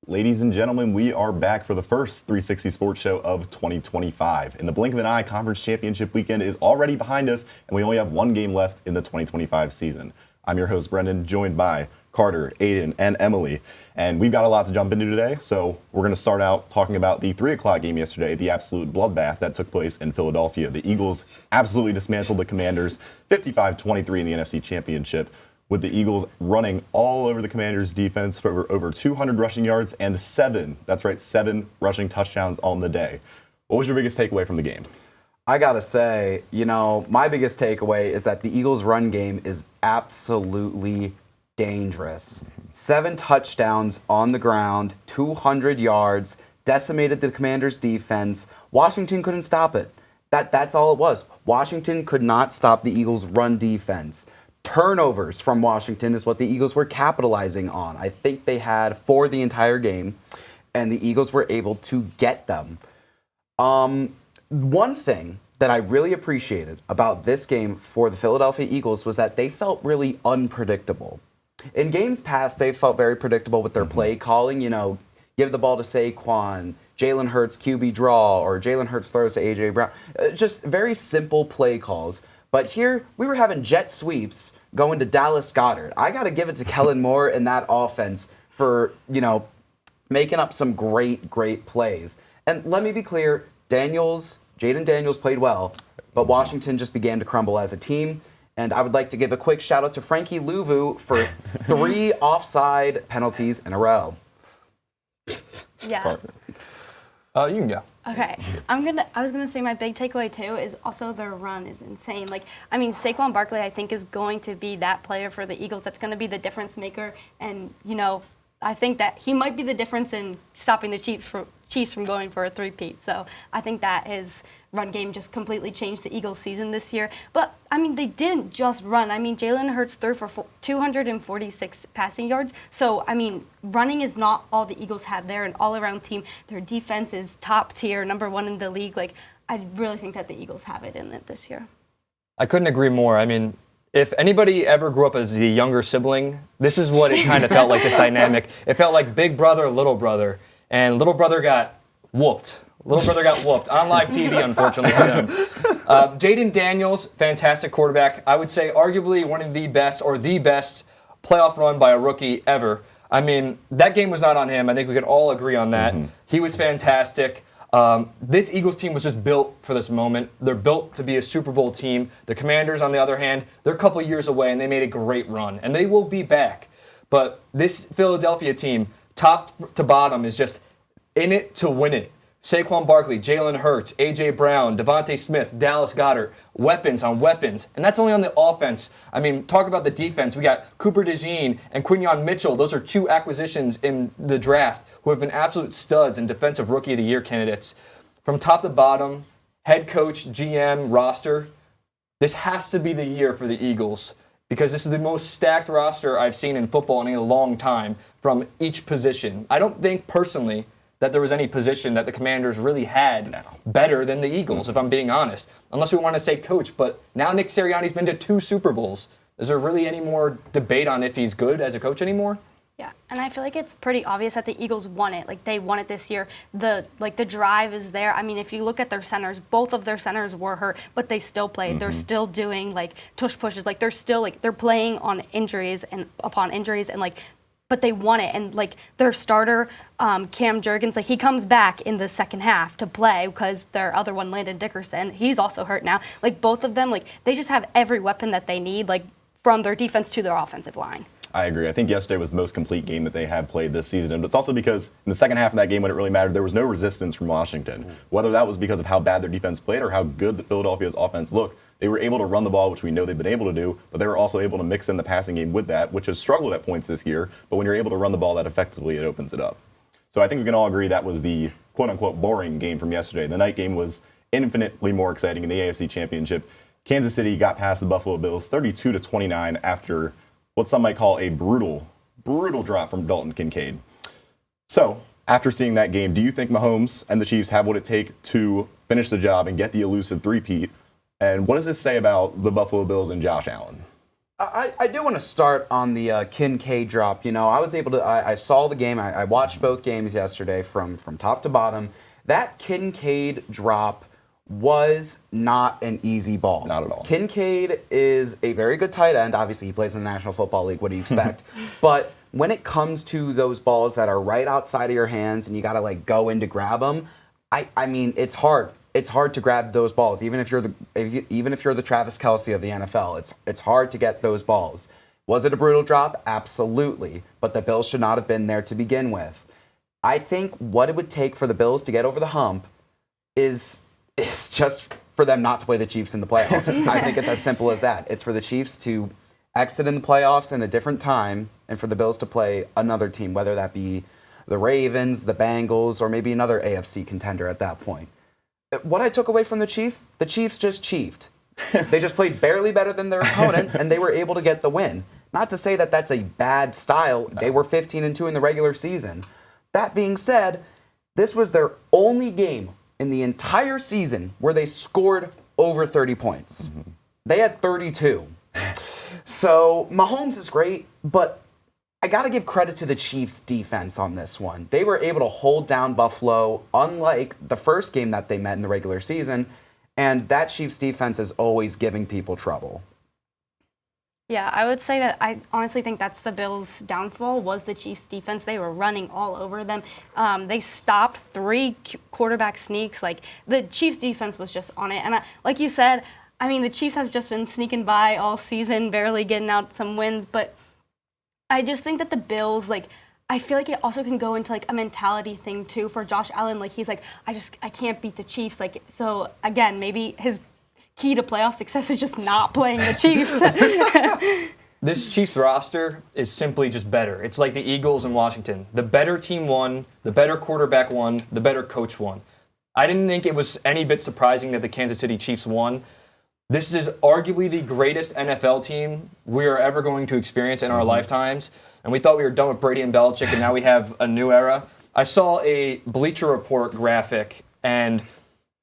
Ladies and gentlemen, we are back for the first 360 Sports Show of 2025. In the blink of an eye, Conference Championship weekend is already behind us, and we only have one game left in the 2025 season. I'm your host, Brennan, joined by Carter, Aiden, and Emily. And we've got a lot to jump into today, so we're going to start out talking about the 3 o'clock game yesterday, the absolute bloodbath that took place in Philadelphia. The Eagles absolutely dismantled the Commanders 55-23 in the NFC Championship, with the Eagles running all over the Commanders' defense for over 200 rushing yards and 7 rushing touchdowns on the day. What was your biggest takeaway from the game? I gotta say, my biggest takeaway is that the Eagles' run game is absolutely dangerous. 7 touchdowns on the ground, 200 yards, decimated the Commanders' defense. Washington couldn't stop it. That's all it was. Washington could not stop the Eagles' run defense. Turnovers from Washington is what the Eagles were capitalizing on. I think they had 4 the entire game, and the Eagles were able to get them. One thing that I really appreciated about this game for the Philadelphia Eagles was that they felt really unpredictable. In games past, they felt very predictable with their play calling. Give the ball to Saquon, Jalen Hurts QB draw, or Jalen Hurts throws to A.J. Brown. Just very simple play calls. But here, we were having jet sweeps going to Dallas Goedert. I got to give it to Kellen Moore and that offense for, making up some great plays. And let me be clear, Jaden Daniels played well, but Washington just began to crumble as a team. And I would like to give a quick shout out to Frankie Louvu for 3 offside penalties in a row. Yeah. You can go. Okay, I was gonna say my big takeaway too is also their run is insane. Saquon Barkley I think is going to be that player for the Eagles that's gonna be the difference maker, and I think that he might be the difference in stopping the Chiefs from going for a three-peat. So I think that his run game just completely changed the Eagles' season this year. But they didn't just run. Jalen Hurts threw for 246 passing yards. So running is not all the Eagles have. They're an all-around team. Their defense is top tier, number 1 in the league. I really think that the Eagles have it in it this year. I couldn't agree more. If anybody ever grew up as the younger sibling, this is what it kind of felt like, this dynamic. It felt like big brother, little brother, and little brother got whooped. Little brother got whooped on live TV, unfortunately for them. Jaden Daniels, fantastic quarterback. I would say arguably one of the best or the best playoff run by a rookie ever. That game was not on him. I think we could all agree on that. Mm-hmm. He was fantastic. This Eagles team was just built for this moment. They're built to be a Super Bowl team. The Commanders, on the other hand, they're a couple years away, and they made a great run. And they will be back. But this Philadelphia team, top to bottom, is just in it to win it. Saquon Barkley, Jalen Hurts, A.J. Brown, Devontae Smith, Dallas Goedert, weapons on weapons. And that's only on the offense. Talk about the defense. We got Cooper DeJean and Quinyon Mitchell. Those are 2 acquisitions in the draft who have been absolute studs and Defensive Rookie of the Year candidates. From top to bottom, head coach, GM, roster, this has to be the year for the Eagles because this is the most stacked roster I've seen in football in a long time from each position. I don't think personally that there was any position that the Commanders really had better than the Eagles, if I'm being honest. Unless we want to say coach, but now Nick Sirianni's been to 2 Super Bowls. Is there really any more debate on if he's good as a coach anymore? Yeah, and I feel like it's pretty obvious that the Eagles won it. They won it this year. The drive is there. If you look at their centers, both of their centers were hurt, but they still played. Mm-hmm. They're still doing tush pushes. They're still they're playing on injuries and upon injuries and but they won it. And their starter, Cam Jurgens, he comes back in the second half to play because their other one, Landon Dickerson, he's also hurt now. Both of them, they just have every weapon that they need, from their defense to their offensive line. I agree. I think yesterday was the most complete game that they have played this season. And it's also because in the second half of that game when it really mattered, there was no resistance from Washington. Whether that was because of how bad their defense played or how good the Philadelphia's offense looked, they were able to run the ball, which we know they've been able to do, but they were also able to mix in the passing game with that, which has struggled at points this year. But when you're able to run the ball that effectively, it opens it up. So I think we can all agree that was the quote-unquote boring game from yesterday. The night game was infinitely more exciting in the AFC Championship. Kansas City got past the Buffalo Bills 32-29 after what some might call a brutal drop from Dalton Kincaid. So, after seeing that game, do you think Mahomes and the Chiefs have what it takes to finish the job and get the elusive three-peat? And what does this say about the Buffalo Bills and Josh Allen? I do want to start on the Kincaid drop. You know, I was able to. I saw the game. I watched both games yesterday from top to bottom. That Kincaid drop was not an easy ball. Not at all. Kincaid is a very good tight end. Obviously, he plays in the National Football League. What do you expect? But when it comes to those balls that are right outside of your hands and you got to like go in to grab them, I mean, it's hard. It's hard to grab those balls, even if you're the Travis Kelce of the NFL. It's hard to get those balls. Was it a brutal drop? Absolutely. But the Bills should not have been there to begin with. I think what it would take for the Bills to get over the hump is just for them not to play the Chiefs in the playoffs. I think it's as simple as that. It's for the Chiefs to exit in the playoffs in a different time and for the Bills to play another team, whether that be the Ravens, the Bengals, or maybe another AFC contender at that point. What I took away from the Chiefs just chiefed. They just played barely better than their opponent, and they were able to get the win. Not to say that that's a bad style. They were 15-2 in the regular season. That being said, this was their only game in the entire season where they scored over 30 points. Mm-hmm. They had 32. So Mahomes is great, but I got to give credit to the Chiefs' defense on this one. They were able to hold down Buffalo, unlike the first game that they met in the regular season, and that Chiefs' defense is always giving people trouble. Yeah, I would say that I honestly think that's the Bills' downfall was the Chiefs' defense. They were running all over them. They stopped 3 quarterback sneaks. Like, the Chiefs' defense was just on it. And like you said, I mean, the Chiefs have just been sneaking by all season, barely getting out some wins, but I just think that the Bills, like, I feel like it also can go into, like, a mentality thing, too, for Josh Allen. Like, he's like, I can't beat the Chiefs. Like, so, again, maybe his key to playoff success is just not playing the Chiefs. This Chiefs roster is simply just better. It's like the Eagles in Washington. The better team won, the better quarterback won, the better coach won. I didn't think it was any bit surprising that the Kansas City Chiefs won. This is arguably the greatest NFL team we are ever going to experience in our lifetimes. And we thought we were done with Brady and Belichick, and now we have a new era. I saw a Bleacher Report graphic, and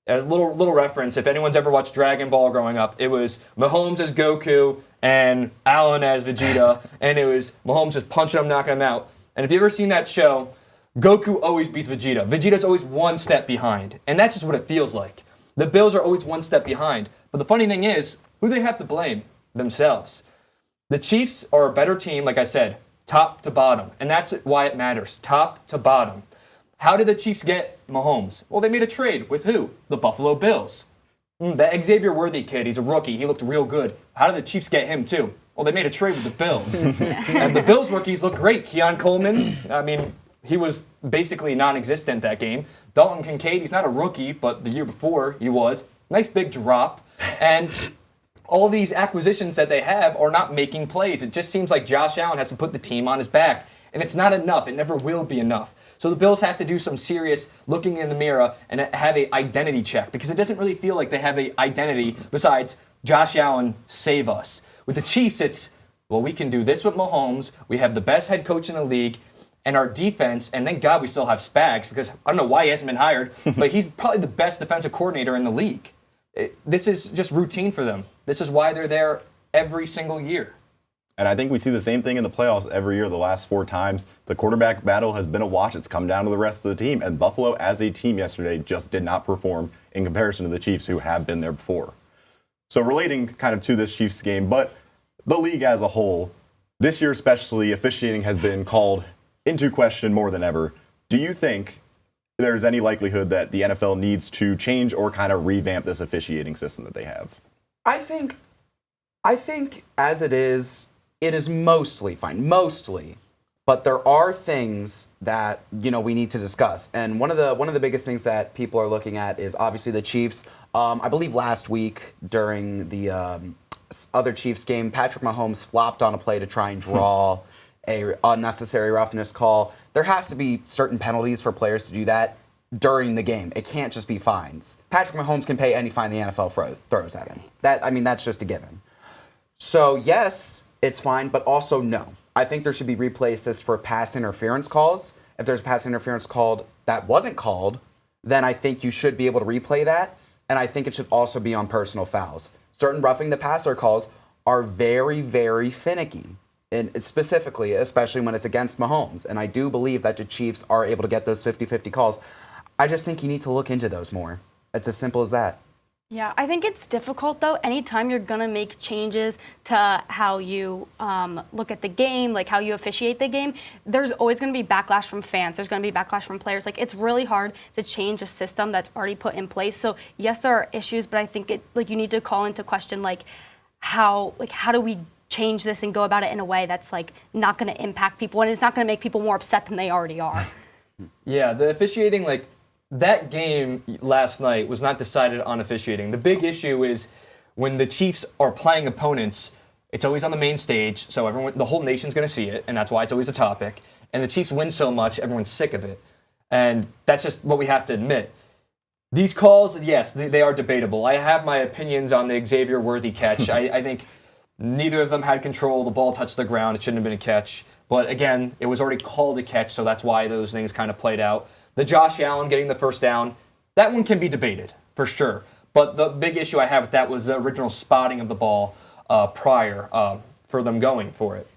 as a little reference, if anyone's ever watched Dragon Ball growing up, it was Mahomes as Goku and Allen as Vegeta, and it was Mahomes just punching him, knocking him out. And if you've ever seen that show, Goku always beats Vegeta. Vegeta's always one step behind, and that's just what it feels like. The Bills are always one step behind. But the funny thing is, who do they have to blame? Themselves. The Chiefs are a better team, like I said, top to bottom. And that's why it matters, top to bottom. How did the Chiefs get Mahomes? Well, they made a trade with who? The Buffalo Bills. That Xavier Worthy kid, he's a rookie. He looked real good. How did the Chiefs get him, too? Well, they made a trade with the Bills. And the Bills rookies look great. Keon Coleman, I mean, he was basically non-existent that game. Dalton Kincaid, he's not a rookie, but the year before he was. Nice big drop. And all these acquisitions that they have are not making plays. It just seems like Josh Allen has to put the team on his back. And it's not enough. It never will be enough. So the Bills have to do some serious looking in the mirror and have an identity check, because it doesn't really feel like they have an identity besides Josh Allen, save us. With the Chiefs, it's, well, we can do this with Mahomes. We have the best head coach in the league. And our defense, and thank God we still have Spags, because I don't know why he hasn't been hired, but he's probably the best defensive coordinator in the league. This is just routine for them. This is why they're there every single year. And I think we see the same thing in the playoffs every year the last 4 times. The quarterback battle has been a watch. It's come down to the rest of the team. And Buffalo, as a team yesterday, just did not perform in comparison to the Chiefs, who have been there before. So relating kind of to this Chiefs game, but the league as a whole, this year especially, officiating has been called into question more than ever. Do you think there's any likelihood that the NFL needs to change or kind of revamp this officiating system that they have? I think as it is mostly fine, mostly. But there are things that, you know, we need to discuss. And one of the biggest things that people are looking at is obviously the Chiefs. I believe last week during the other Chiefs game, Patrick Mahomes flopped on a play to try and draw a unnecessary roughness call. There has to be certain penalties for players to do that during the game. It can't just be fines. Patrick Mahomes can pay any fine the NFL throws at him. That's just a given. So yes, it's fine, but also no. I think there should be replay assist for pass interference calls. If there's a pass interference called that wasn't called, then I think you should be able to replay that. And I think it should also be on personal fouls. Certain roughing the passer calls are very, very finicky. And specifically, especially when it's against Mahomes. And I do believe that the Chiefs are able to get those 50-50 calls. I just think you need to look into those more. It's as simple as that. Yeah, I think it's difficult, though. Anytime you're going to make changes to how you look at the game, like how you officiate the game, there's always going to be backlash from fans. There's going to be backlash from players. Like, it's really hard to change a system that's already put in place. So, yes, there are issues, but I think you need to call into question, how do we change this and go about it in a way that's, not going to impact people, and it's not going to make people more upset than they already are. Yeah, the officiating, that game last night was not decided on officiating. The big issue is when the Chiefs are playing opponents, it's always on the main stage, so the whole nation's going to see it, and that's why it's always a topic. And the Chiefs win so much, everyone's sick of it. And that's just what we have to admit. These calls, yes, they are debatable. I have my opinions on the Xavier Worthy catch. I think neither of them had control. The ball touched the ground. It shouldn't have been a catch. But again, it was already called a catch, so that's why those things kind of played out. The Josh Allen getting the first down, that one can be debated, for sure. But the big issue I have with that was the original spotting of the ball prior for them going for it.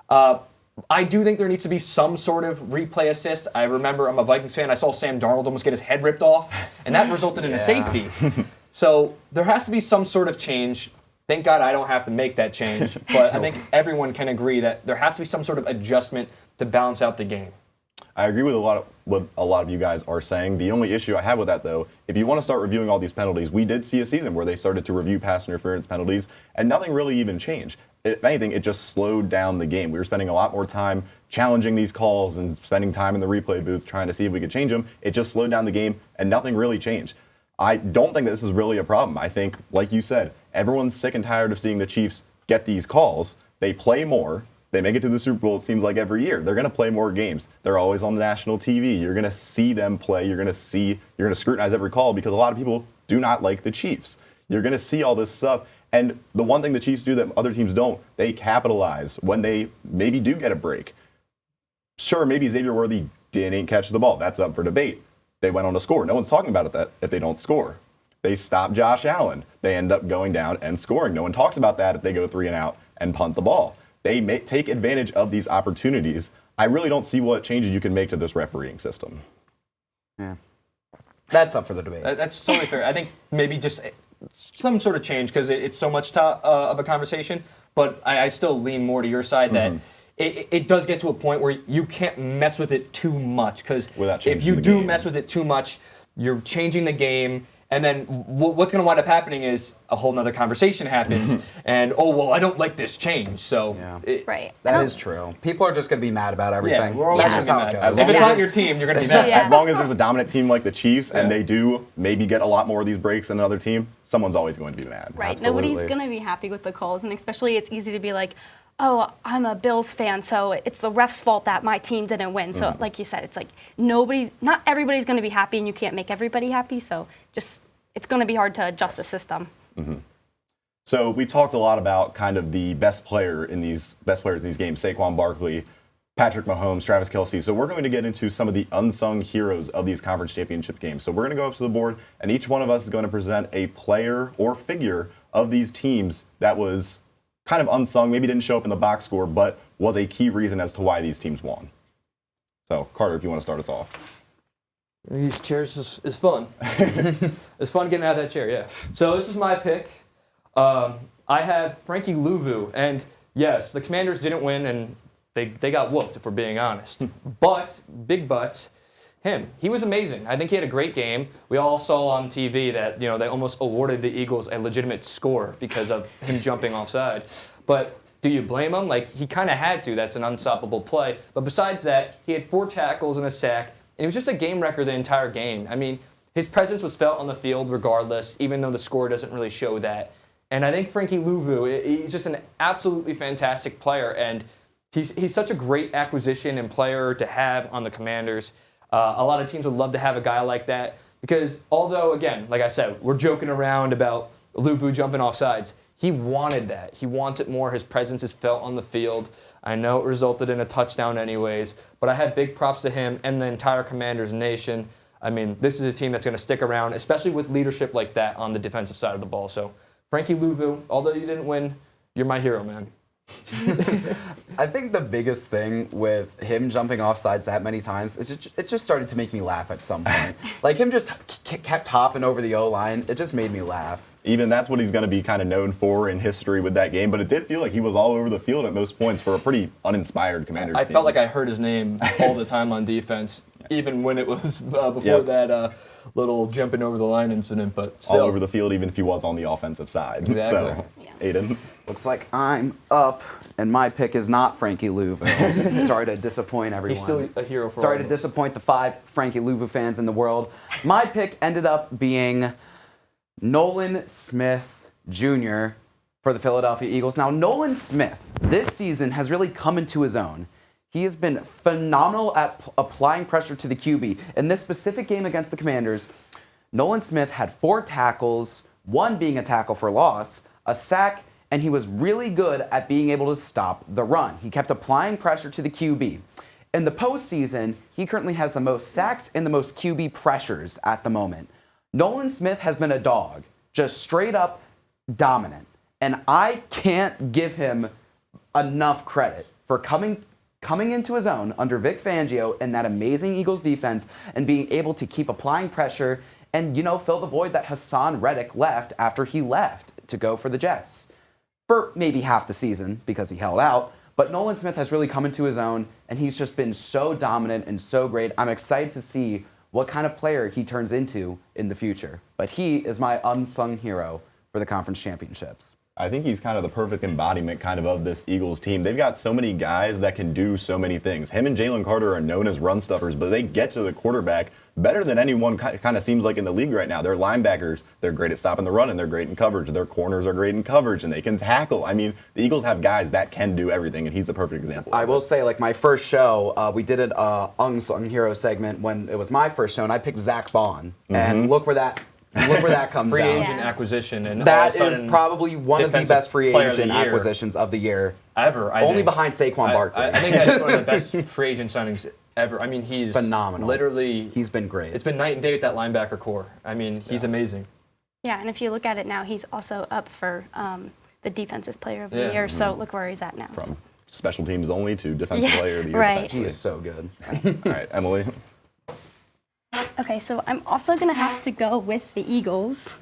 I do think there needs to be some sort of replay assist. I remember, I'm a Vikings fan, I saw Sam Darnold almost get his head ripped off, and that resulted in a safety. So there has to be some sort of change. Thank God I don't have to make that change, but I think everyone can agree that there has to be some sort of adjustment to balance out the game. I agree with what a lot of you guys are saying. The only issue I have with that, though, if you want to start reviewing all these penalties, we did see a season where they started to review pass interference penalties, and nothing really even changed. If anything, it just slowed down the game. We were spending a lot more time challenging these calls and spending time in the replay booth trying to see if we could change them. It just slowed down the game, and nothing really changed. I don't think that this is really a problem. I think, like you said, everyone's sick and tired of seeing the Chiefs get these calls. They play more. They make it to the Super Bowl, it seems like, every year. They're going to play more games. They're always on national TV. You're going to see them play. You're going to scrutinize every call because a lot of people do not like the Chiefs. You're going to see all this stuff. And the one thing the Chiefs do that other teams don't, they capitalize when they maybe do get a break. Sure, maybe Xavier Worthy didn't catch the ball. That's up for debate. They went on to score. No one's talking about it that if they don't score. They stop Josh Allen. They end up going down and scoring. No one talks about that if they go 3 and out and punt the ball. They take advantage of these opportunities. I really don't see what changes you can make to this refereeing system. Yeah. That's up for the debate. That's totally fair. I think maybe just some sort of change because it's so much of a conversation. But I still lean more to your side that it does get to a point where you can't mess with it too much because if you do mess with it too much, you're changing the game. And then what's going to wind up happening is a whole nother conversation happens, and I don't like this change. So right, that is true. People are just going to be mad about everything. Yeah, we're always That's going to just be how it mad. goes. If it's not your team, you're going to be mad. As long as there's a dominant team like the Chiefs and they do maybe get a lot more of these breaks than another team, someone's always going to be mad. Right. Absolutely. Nobody's going to be happy with the calls, and especially it's easy to be like, oh, I'm a Bills fan, so it's the ref's fault that my team didn't win. So like you said, it's like not everybody's going to be happy, and you can't make everybody happy. So it's going to be hard to adjust the system. Mm-hmm. So we talked a lot about kind of the best players in these games, Saquon Barkley, Patrick Mahomes, Travis Kelce. So we're going to get into some of the unsung heroes of these conference championship games. So we're going to go up to the board, and each one of us is going to present a player or figure of these teams that was kind of unsung, maybe didn't show up in the box score, but was a key reason as to why these teams won. So Carter, if you want to start us off. These chairs is fun. It's fun getting out of that chair, yeah. So this is my pick. I have Frankie Louvu, and yes, the Commanders didn't win, and they got whooped, if we're being honest. But, big but, he was amazing. I think he had a great game. We all saw on TV that they almost awarded the Eagles a legitimate score because of him jumping offside. But do you blame him? He kind of had to. That's an unstoppable play. But besides that, he had 4 tackles and a sack. And he was just a game wrecker the entire game. I mean, his presence was felt on the field regardless, even though the score doesn't really show that. And I think Frankie Louvu, he's just an absolutely fantastic player. And he's such a great acquisition and player to have on the Commanders. A lot of teams would love to have a guy like that because although, again, like I said, we're joking around about Louvu jumping off sides, he wanted that. He wants it more. His presence is felt on the field. I know it resulted in a touchdown anyways, but I have big props to him and the entire Commanders nation. I mean, this is a team that's going to stick around, especially with leadership like that on the defensive side of the ball. So Frankie Louvu, although you didn't win, You're my hero, man. I think the biggest thing with him jumping off sides that many times, it just started to make me laugh at some point. Like him just kept hopping over the O-line. It just made me laugh. Even that's what he's going to be kind of known for in history with that game. But it did feel like he was all over the field at most points for a pretty uninspired Commanders team. I felt like I heard his name all the time on defense, even when it was before that little jumping over the line incident. But still. All over the field, even if he was on the offensive side. Exactly. So, Aiden. Looks like I'm up, and my pick is not Frankie Louvu. Sorry to disappoint everyone. He's still a hero for Sorry all to of us. disappoint the 5 Frankie Louvu fans in the world. My pick ended up being Nolan Smith Jr. for the Philadelphia Eagles. Now, Nolan Smith this season has really come into his own. He has been phenomenal at applying pressure to the QB. In this specific game against the Commanders, Nolan Smith had 4 tackles, 1 being a tackle for loss, a sack, and he was really good at being able to stop the run. He kept applying pressure to the QB. In the postseason, he currently has the most sacks and the most QB pressures at the moment. Nolan Smith has been a dog, just straight up dominant. And I can't give him enough credit for coming into his own under Vic Fangio and that amazing Eagles defense and being able to keep applying pressure and, fill the void that Hassan Reddick left after he left to go for the Jets. For maybe half the season because he held out. But Nolan Smith has really come into his own, and he's just been so dominant and so great. I'm excited to see what kind of player he turns into in the future. But he is my unsung hero for the conference championships. I think he's kind of the perfect embodiment of this Eagles team. They've got so many guys that can do so many things. Him and Jalen Carter are known as run stuffers, but they get to the quarterback better than anyone kind of seems like in the league right now. They're linebackers. They're great at stopping the run, and they're great in coverage. Their corners are great in coverage, and they can tackle. I mean, the Eagles have guys that can do everything, and he's the perfect example. I will say, my first show, we did an unsung hero segment when it was my first show, and I picked Zach Bond. And look where that comes Free out. agent acquisition. And That all of a is sudden, probably one of the defensive best free player of the agent year acquisitions of the year. Ever. Only behind Saquon Barkley. I think that's one of the best free agent signings ever. I mean, he's phenomenal. Literally, he's been great. It's been night and day with that linebacker core. I mean, he's amazing. Yeah, and if you look at it now, he's also up for the defensive player of the year. So look where he's at now. From special teams only to defensive player of the year. Right. He is so good. All right, Emily. Okay, so I'm also going to have to go with the Eagles.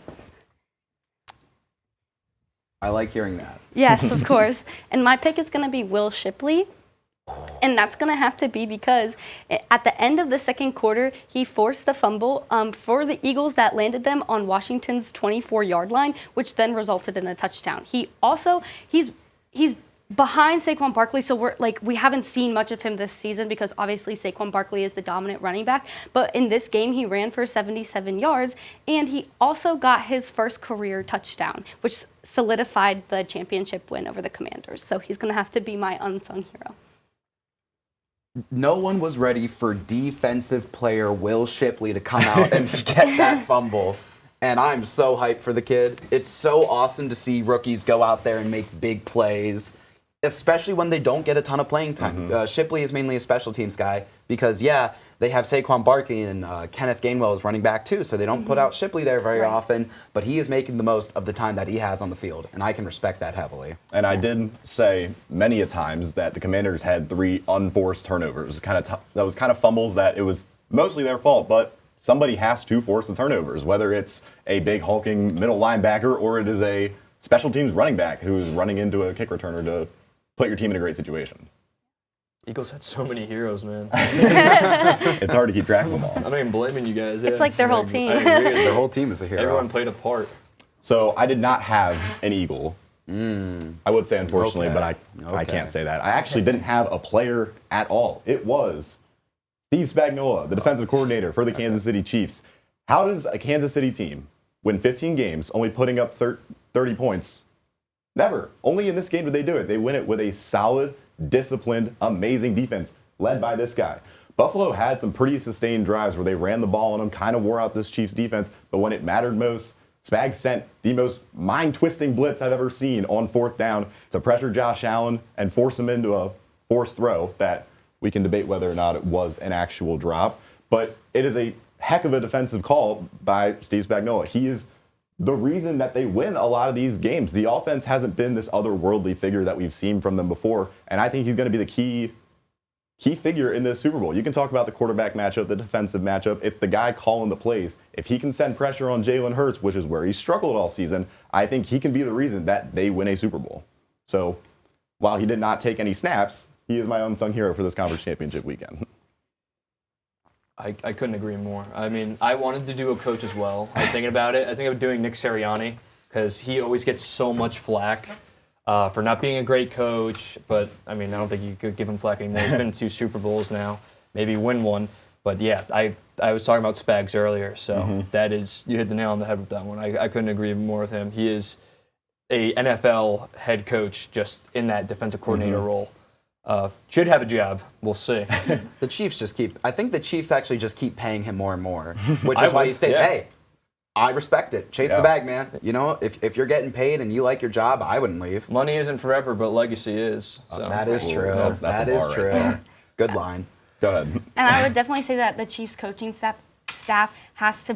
I like hearing that. Yes, of course. And my pick is going to be Will Shipley. And that's going to have to be because at the end of the second quarter, he forced a fumble for the Eagles that landed them on Washington's 24-yard line, which then resulted in a touchdown. He's behind Saquon Barkley, so we haven't seen much of him this season because obviously Saquon Barkley is the dominant running back. But in this game, he ran for 77 yards, and he also got his first career touchdown, which solidified the championship win over the Commanders. So he's going to have to be my unsung hero. No one was ready for defensive player Will Shipley to come out and get that fumble. And I'm so hyped for the kid. It's so awesome to see rookies go out there and make big plays, especially when they don't get a ton of playing time. Shipley is mainly a special teams guy because, they have Saquon Barkley and Kenneth Gainwell is running back too, so they don't put out Shipley there very often, but he is making the most of the time that he has on the field, and I can respect that heavily. And I did say many a times that the Commanders had 3 unforced turnovers. That was kind of fumbles that it was mostly their fault, but somebody has to force the turnovers, whether it's a big hulking middle linebacker or it is a special teams running back who's running into a kick returner to put your team in a great situation. Eagles had so many heroes, man. It's hard to keep track of them all. I'm not even blaming you guys. It's like their whole team. I agree. Their whole team is a hero. Everyone played a part. So I did not have an Eagle. I would say unfortunately, but I can't say that. I actually didn't have a player at all. It was Steve Spagnuolo, the defensive coordinator for the Kansas City Chiefs. How does a Kansas City team win 15 games only putting up 30 points? Never. Only in this game did they do it. They win it with a solid, disciplined, amazing defense led by this guy. Buffalo had some pretty sustained drives where they ran the ball on them, kind of wore out this Chiefs defense, but when it mattered most, Spags sent the most mind-twisting blitz I've ever seen on 4th down to pressure Josh Allen and force him into a forced throw that we can debate whether or not it was an actual drop. But it is a heck of a defensive call by Steve Spagnuolo. He is the reason that they win a lot of these games. The offense hasn't been this otherworldly figure that we've seen from them before, and I think he's going to be the key figure in this Super Bowl. You can talk about the quarterback matchup, the defensive matchup. It's the guy calling the plays. If he can send pressure on Jalen Hurts, which is where he struggled all season, I think he can be the reason that they win a Super Bowl. So while he did not take any snaps, he is my unsung hero for this conference championship weekend. I couldn't agree more. I mean, I wanted to do a coach as well. I was thinking about it. I was thinking of doing Nick Sirianni because he always gets so much flack for not being a great coach. But, I mean, I don't think you could give him flack anymore. He's been to 2 Super Bowls now, maybe win one. But, yeah, I was talking about Spags earlier, so that is, you hit the nail on the head with that one. I couldn't agree more with him. He is a NFL head coach just in that defensive coordinator role. Should have a job. We'll see. The Chiefs I think the Chiefs actually just keep paying him more and more, which is why he stays, hey, I respect it. Chase the bag, man. You know, if you're getting paid and you like your job, I wouldn't leave. Money isn't forever, but legacy is. So. That is true. That's that is true. Right. Good line. Go ahead. And I would definitely say that the Chiefs coaching staff has to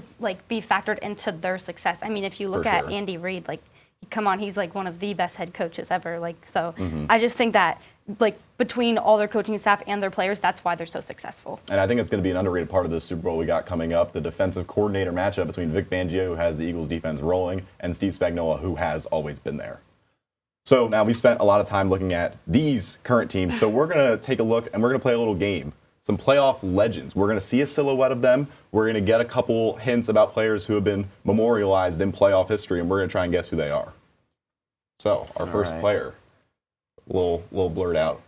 be factored into their success. I mean, if you look at Andy Reid, come on, he's one of the best head coaches ever. I just think that between all their coaching staff and their players, that's why they're so successful. And I think it's going to be an underrated part of this Super Bowl we got coming up, the defensive coordinator matchup between Vic Fangio, who has the Eagles defense rolling, and Steve Spagnuolo, who has always been there. So now we spent a lot of time looking at these current teams, so we're going to take a look and we're going to play a little game. Some playoff legends. We're going to see a silhouette of them. We're going to get a couple hints about players who have been memorialized in playoff history, and we're going to try and guess who they are. So our first player, a little blurred out.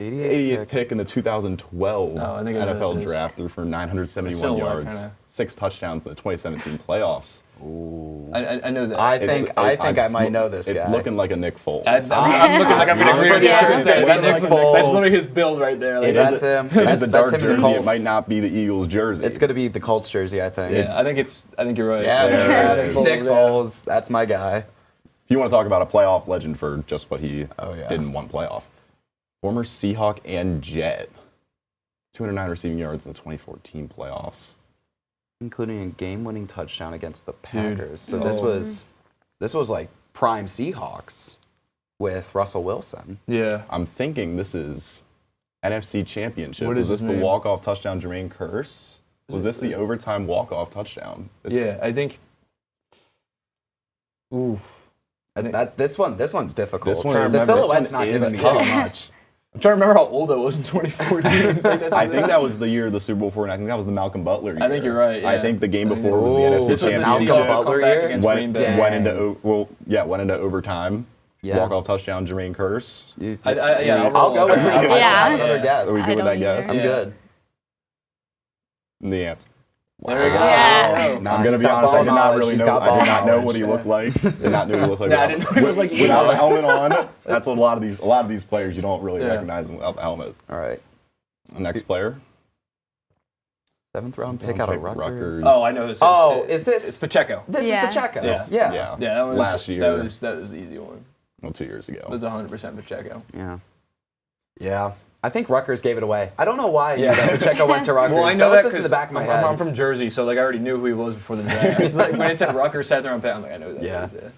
88th pick in the 2012 NFL draft, threw for 971 yards, 6 touchdowns in the 2017 playoffs. Ooh. I know that. I think I might know this guy. It's looking like a Nick Foles. I'm looking like I'm going to agree with you. That's Nick Foles. That's literally his build right there. That's him. It's a dark jersey. It might not be the Eagles jersey. It's going to be the Colts jersey, I think. Yeah, I think you're right. Yeah, Nick Foles. That's my guy. If you want to talk about a playoff legend for just what he did in one playoff. Former Seahawk and Jet. 209 receiving yards in the 2014 playoffs. Including a game-winning touchdown against the Packers. So this was like prime Seahawks with Russell Wilson. Yeah. I'm thinking this is NFC Championship. What is this his the name? walk-off touchdown Jermaine Kearse? Was this the overtime walk-off touchdown? I think. Ooh. This one's difficult. This one, the silhouette's not giving me too much. I'm trying to remember how old I was in 2014. I think that was the year of the Super Bowl 4, and I think that was the Malcolm Butler year. I think you're right. Yeah. I think the game before was the NFC This was the Championship. Malcolm Butler year? Went into overtime. Yeah. Walk-off touchdown, Jermaine Kearse. I'll go with that. Yeah. Another guess. Are we good with that guess? I'm good. The answer. There we go. Yeah. Nah, I'm going to be honest, I did not really know. I did not know what he looked like. Did not know what he looked like. I didn't know what he looked like without the helmet on. That's what a lot of these players you don't really recognize them without the helmet. All right. Next player. 7th round pick out of Rutgers. Oh, I know this. Is this? It's Pacheco. This is Pacheco. Yeah. That was last year. That was the easy one. Well, 2 years ago. It was 100% Pacheco. Yeah. I think Rutgers gave it away. I don't know why Pacheco went to Rutgers. Well, I know that was that just in the back of my head. I'm from Jersey, so I already knew who he was before the draft. When it said Rutgers 7th round pick, I'm like, I know who that is. Yeah.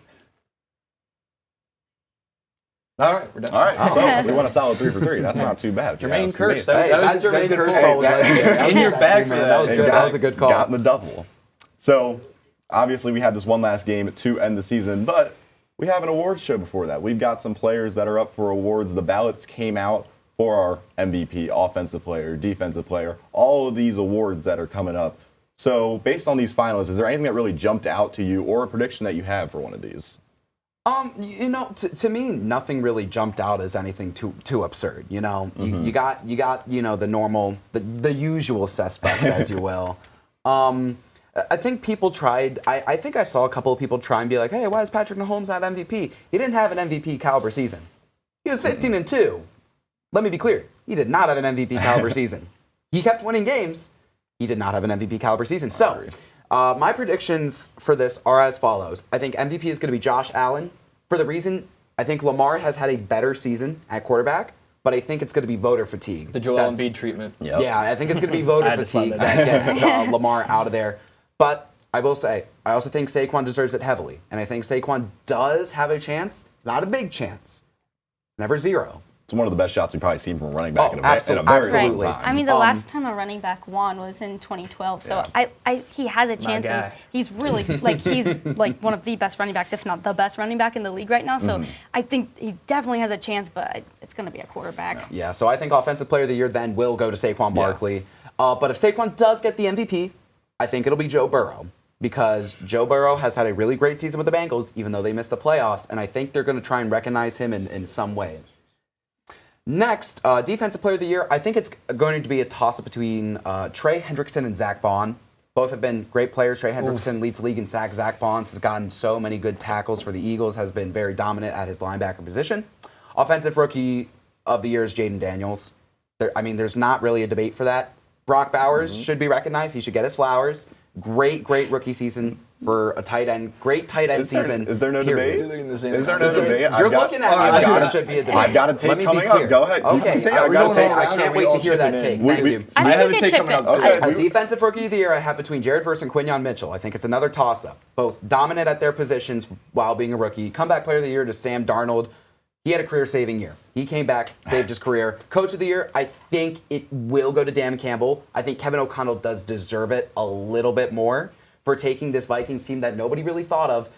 All right, we're done. All right, so we went a solid 3 for 3. That's not too bad. Jermaine Kearse. That Jermaine Kearse call was in your bag for that. That was good. That was a good call. Got in the double. So, obviously, we had this one last game to end the season, but we have an awards show before that. We've got some players that are up for awards. The ballots came out for our MVP, offensive player, defensive player, all of these awards that are coming up. So, based on these finalists, is there anything that really jumped out to you or a prediction that you have for one of these? To me, nothing really jumped out as anything too absurd. You know, you got the normal, the usual suspects, as you will. I think people tried. I think I saw a couple of people try and be like, "Hey, why is Patrick Mahomes not MVP?" He didn't have an MVP caliber season. He was 15-2. Let me be clear. He did not have an MVP caliber season. He kept winning games. He did not have an MVP caliber season. So, my predictions for this are as follows. I think MVP is going to be Josh Allen for the reason I think Lamar has had a better season at quarterback, but I think it's going to be voter fatigue. The Joel Embiid treatment. Yep. Yeah, I think it's going to be voter fatigue that gets Lamar out of there. But I will say, I also think Saquon deserves it heavily. And I think Saquon does have a chance. It's not a big chance. Never zero. It's one of the best shots we've probably seen from a running back in a absolutely. very long time. I mean, the last time a running back won was in 2012, so he has a chance. And he's really he's like one of the best running backs, if not the best running back in the league right now. So I think he definitely has a chance, but it's going to be a quarterback. Yeah. So I think Offensive Player of the Year then will go to Saquon Barkley. But if Saquon does get the MVP, I think it'll be Joe Burrow. Because Joe Burrow has had a really great season with the Bengals, even though they missed the playoffs, and I think they're going to try and recognize him in some way. Next, Defensive Player of the Year, I think it's going to be a toss-up between Trey Hendrickson and Zach Bond. Both have been great players. Trey Hendrickson leads the league in sacks. Zach Bond has gotten so many good tackles for the Eagles, has been very dominant at his linebacker position. Offensive Rookie of the Year is Jaden Daniels. There's not really a debate for that. Brock Bowers should be recognized. He should get his flowers. Great rookie season for a tight end. Great tight end season. Is there no debate? Is there no debate? You're looking at me like there should be a debate. I've got a take coming up. Go ahead. Okay, I can't wait to hear that take. Thank you. I have a take coming up. A Defensive Rookie of the Year I have between Jared Verse and Quinyon Mitchell. I think it's another toss-up. Both dominant at their positions while being a rookie. Comeback Player of the Year to Sam Darnold. He had a career-saving year. He came back, saved his career. Coach of the Year, I think it will go to Dan Campbell. I think Kevin O'Connell does deserve it a little bit more for taking this Vikings team that nobody really thought of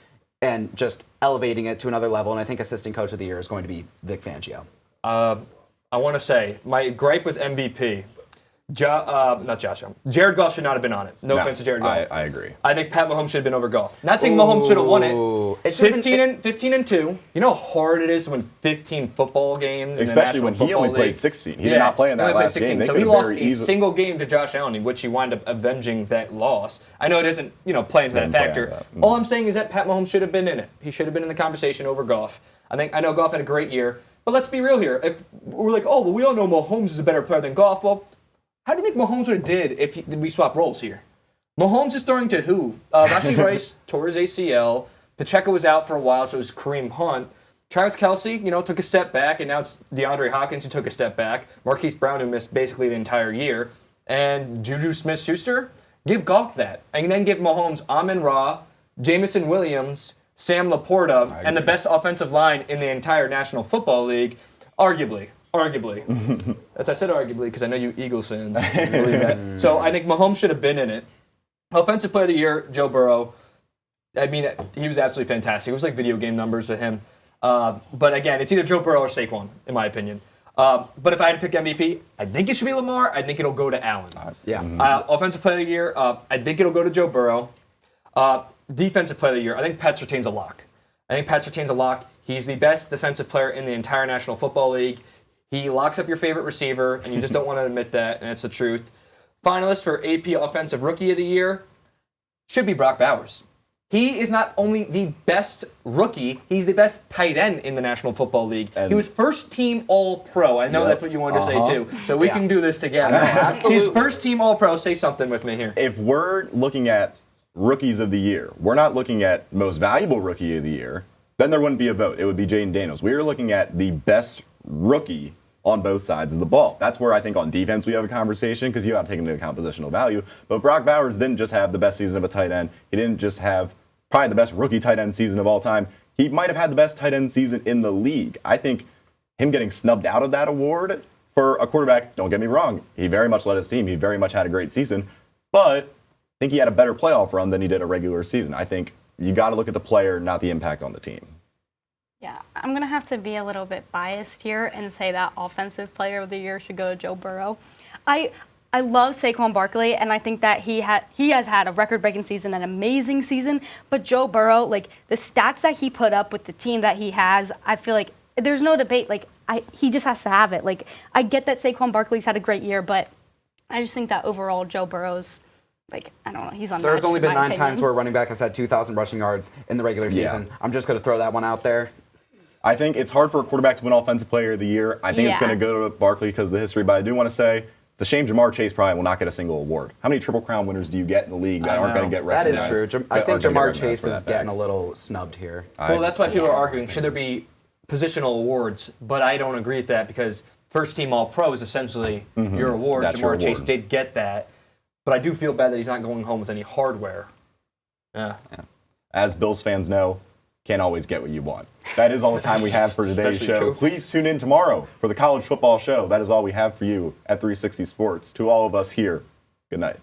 and just elevating it to another level. And I think Assistant Coach of the Year is going to be Vic Fangio. I want to say, my gripe with MVP, not Josh Allen. Jared Goff should not have been on it. No offense to Jared Goff. I agree. I think Pat Mahomes should have been over Goff. Not saying Mahomes should have won it. 15 and 2. You know how hard it is to win 15 football games? Especially when he only played 16. He did not play in that last game. So he lost a single game to Josh Allen, in which he wound up avenging that loss. I know it doesn't, play into that factor. All I'm saying is that Pat Mahomes should have been in it. He should have been in the conversation over Goff. I know Goff had a great year, but let's be real here. If we're like, we all know Mahomes is a better player than Goff. Well, how do you think Mahomes would have did if we swap roles here? Mahomes is throwing to who? Rashee Rice tore his ACL. Pacheco was out for a while, so it was Kareem Hunt. Travis Kelce, took a step back, and now it's DeAndre Hopkins who took a step back. Marquise Brown, who missed basically the entire year. And Juju Smith-Schuster, give Goff that. And then give Mahomes Amon-Ra, Jamison Williams, Sam Laporta, and the best offensive line in the entire National Football League, arguably. As I said arguably, because I know you Eagles fans believe that. So I think Mahomes should have been in it. Offensive Player of the Year, Joe Burrow. He was absolutely fantastic. It was like video game numbers with him. But again, it's either Joe Burrow or Saquon, in my opinion. But if I had to pick MVP, I think it should be Lamar. I think it'll go to Allen. Offensive Player of the Year, I think it'll go to Joe Burrow. Defensive Player of the Year, I think Pat Surtain's a lock. He's the best defensive player in the entire National Football League. He locks up your favorite receiver, and you just don't want to admit that, and it's the truth. Finalist for AP Offensive Rookie of the Year should be Brock Bowers. He is not only the best rookie, he's the best tight end in the National Football League. And he was first-team All-Pro. I know that's what you wanted to say, too. So we can do this together. Absolutely. He's first-team All-Pro. Say something with me here. If we're looking at Rookies of the Year, we're not looking at Most Valuable Rookie of the Year, then there wouldn't be a vote. It would be Jaden Daniels. We are looking at the best rookie on both sides of the ball. That's where I think on defense we have a conversation because you got to take into account positional value. But Brock Bowers didn't just have the best season of a tight end. He didn't just have probably the best rookie tight end season of all time. He might have had the best tight end season in the league. I think him getting snubbed out of that award for a quarterback, don't get me wrong, he very much led his team. He very much had a great season. But I think he had a better playoff run than he did a regular season. I think you got to look at the player, not the impact on the team. Yeah, I'm going to have to be a little bit biased here and say that Offensive Player of the Year should go to Joe Burrow. I love Saquon Barkley, and I think that he has had a record-breaking season, an amazing season. But Joe Burrow, the stats that he put up with the team that he has, I feel like there's no debate. He just has to have it. I get that Saquon Barkley's had a great year, but I just think that overall Joe Burrow's, I don't know, he's unmatched. There's only been 9 opinion. times where a running back has had 2,000 rushing yards in the regular season. I'm just going to throw that one out there. I think it's hard for a quarterback to win Offensive Player of the Year. I think it's going to go to Barkley because of the history, but I do want to say it's a shame Jamar Chase probably will not get a single award. How many Triple Crown winners do you get in the league that aren't going to get recognized? That is true. I think Jamar Chase is getting a little snubbed here. Well, that's why people are arguing, should there be positional awards? But I don't agree with that because first team All-Pro is essentially your award. That's Jamar Chase did get that. But I do feel bad that he's not going home with any hardware. Yeah. As Bills fans know, can't always get what you want. That is all the time we have for today's Especially show. true. Please tune in tomorrow for the college football show. That is all we have for you at 360 Sports. To all of us here, good night.